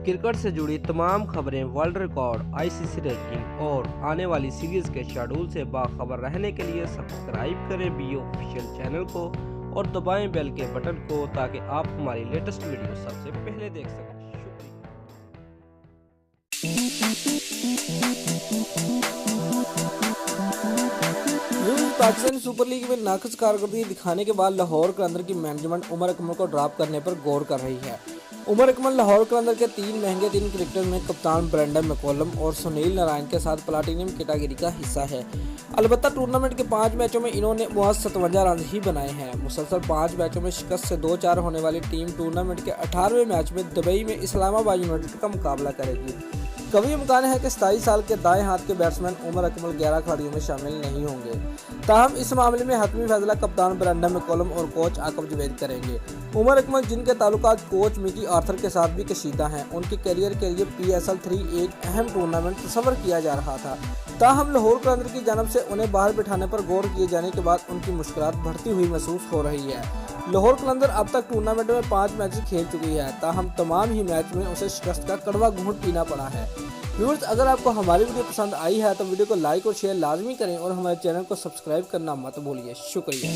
Cricket से जुड़ी तमाम खबरें, वर्ल्ड रिकॉर्ड, आईसीसी रैंकिंग और आने वाली सीरीज के शेड्यूल से बाखबर रहने के लिए सब्सक्राइब करें बी ऑफिशियल चैनल को और दबाएं बेल के बटन को ताकि आप हमारी लेटेस्ट वीडियो सबसे पहले देख सकें। पाकिस्तानी सुपर लीग में नाक़िस कारकर्दगी दिखाने के बाद लाहौर कलंदर की मैनेजमेंट उमर अकमल को ड्रॉप करने पर गौर कर रही है। उमर अकमल लाहौर कलंदर के 3 महंगे 3 क्रिकेटर में कप्तान ब्रेंडन मैकलम और सुनील नारायण के साथ प्लाटिनम कैटेगरी का हिस्सा है। अलबत्ता टूर्नामेंट के 5 मैचों में इन्होंने महज 57 रन ही बनाए हैं। मुसलसल 5 मैचों में शिकस्त से 2-4 होने वाली टीम टूर्नामेंट के 18वें मैच में दुबई में इस्लामाबाद यूनाइटेड का मुकाबला करेगी। कभी इम्कान है कि 27 साल के दाएं हाथ के बैट्समैन उमर अकमल 11 खिलाड़ियों में शामिल नहीं होंगे। ताहम इस मामले में हतमी फैसला कप्तान ब्रेंडन मैकलम और कोच आकब जुबैर करेंगे। उमर अकमल, जिनके ताल्लुकात कोच मिकी आर्थर के साथ भी कशीदा हैं, उनके करियर के लिए PSL 3 एक अहम टूर्नामेंट तस्वर किया जा रहा था। ताहम लाहौर कलंदर की जानब से उन्हें बाहर बिठाने पर गौर किए जाने के बाद उनकी मुश्किलात बढ़ती हुई महसूस हो रही है। लाहौर कलंदर अब तक टूर्नामेंट में 5 मैच खेल चुकी है, ताहम तमाम ही मैच में उसे शिकस्त का कड़वा घूंट पीना पड़ा है। व्यूअर्स, अगर आपको हमारी वीडियो पसंद आई है तो वीडियो को लाइक और शेयर लाजमी करें और हमारे चैनल को सब्सक्राइब करना मत भूलिए। शुक्रिया।